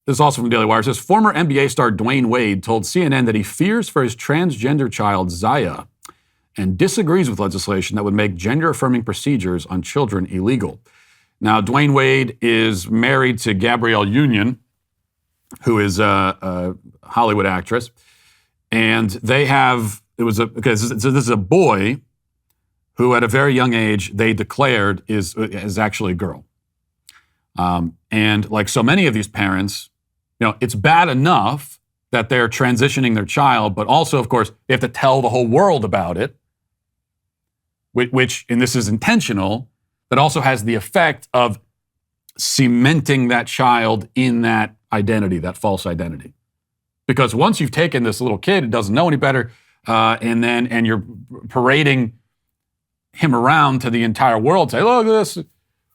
This is also from Daily Wire. It says, former NBA star Dwyane Wade told CNN that he fears for his transgender child, Zaya, and disagrees with legislation that would make gender-affirming procedures on children illegal. Now, Dwyane Wade is married to Gabrielle Union, who is a Hollywood actress, and they have, this is a boy who at a very young age they declared is actually a girl. And like so many of these parents, it's bad enough that they're transitioning their child, but also, of course, they have to tell the whole world about it, which, and this is intentional, but also has the effect of cementing that child in that identity, that false identity. Because once you've taken this little kid who doesn't know any better, and you're parading him around to the entire world, say, look at this.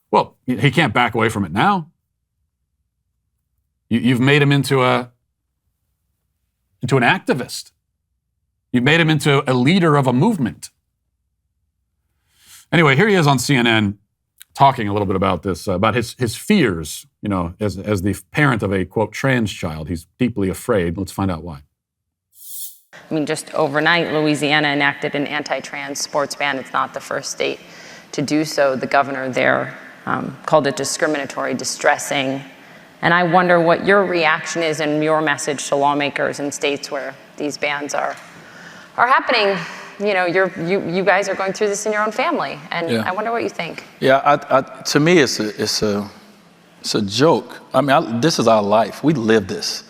Well, he can't back away from it now. You've made him into an activist. You've made him into a leader of a movement. Anyway, here he is on CNN talking a little bit about this, about his fears, as the parent of a, quote, trans child. He's deeply afraid. Let's find out why. I mean, just overnight, Louisiana enacted an anti-trans sports ban. It's not the first state to do so. The governor there called it discriminatory, distressing. And I wonder what your reaction is and your message to lawmakers in states where these bans are happening. You guys are going through this in your own family, and yeah. I wonder what you think. Yeah, to me, it's a joke. I mean, this is our life. We live this.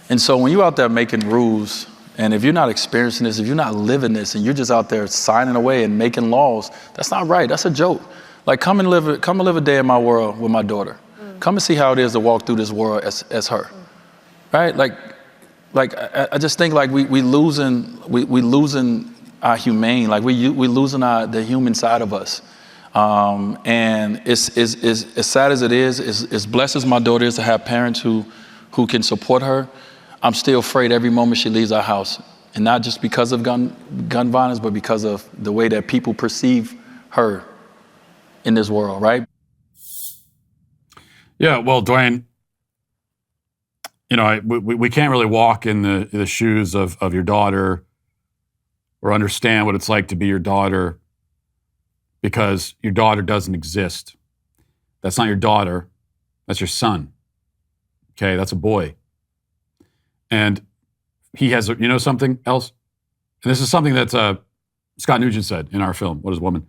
And so when you're out there making rules, and if you're not experiencing this, if you're not living this, and you're just out there signing away and making laws, that's not right. That's a joke. Like, come and live a day in my world with my daughter. Come and see how it is to walk through this world as her, right? Like I just think like we losing our humane, like we losing the human side of us, and it's as sad as it is, as blessed as my daughter is to have parents who can support her. I'm still afraid every moment she leaves our house, and not just because of gun violence, but because of the way that people perceive her in this world, right? Yeah, well, Dwyane, we can't really walk in the shoes of your daughter or understand what it's like to be your daughter because your daughter doesn't exist. That's not your daughter. That's your son. Okay, that's a boy. And he has, something else? And this is something that Scott Nugent said in our film, What is Woman,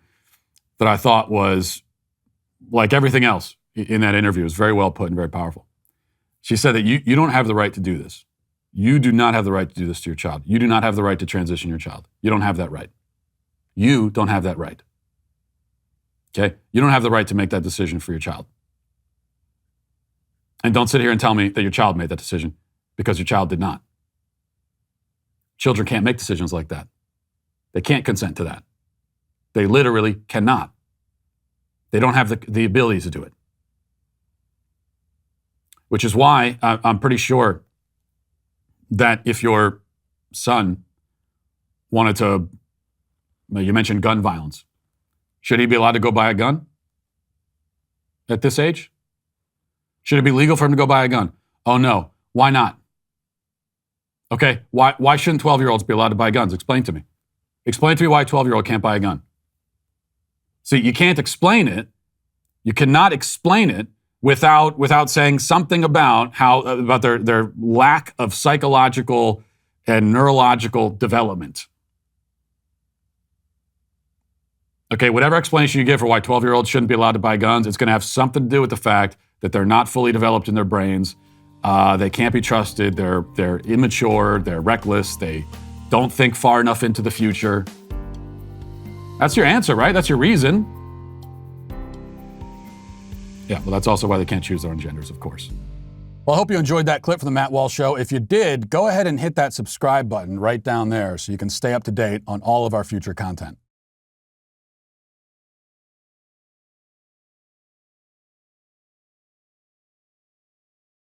that I thought was, like everything else in that interview, was very well put and very powerful. She said that you don't have the right to do this. You do not have the right to do this to your child. You do not have the right to transition your child. You don't have that right. You don't have that right. Okay? You don't have the right to make that decision for your child. And don't sit here and tell me that your child made that decision, because your child did not. Children can't make decisions like that. They can't consent to that. They literally cannot. They don't have the ability to do it. Which is why I'm pretty sure that if your son wanted to, you mentioned gun violence, should he be allowed to go buy a gun at this age? Should it be legal for him to go buy a gun? Oh no, why not? Okay, why shouldn't 12-year-olds be allowed to buy guns? Explain to me. Explain to me why a 12-year-old can't buy a gun. See, you can't explain it. You cannot explain it without saying something about their lack of psychological and neurological development. Okay, whatever explanation you give for why 12-year-olds shouldn't be allowed to buy guns, it's going to have something to do with the fact that they're not fully developed in their brains. They can't be trusted. They're immature. They're reckless. They don't think far enough into the future. That's your answer, right? That's your reason. Yeah, well, that's also why they can't choose their own genders, of course. Well, I hope you enjoyed that clip from the Matt Walsh Show. If you did, go ahead and hit that subscribe button right down there so you can stay up to date on all of our future content.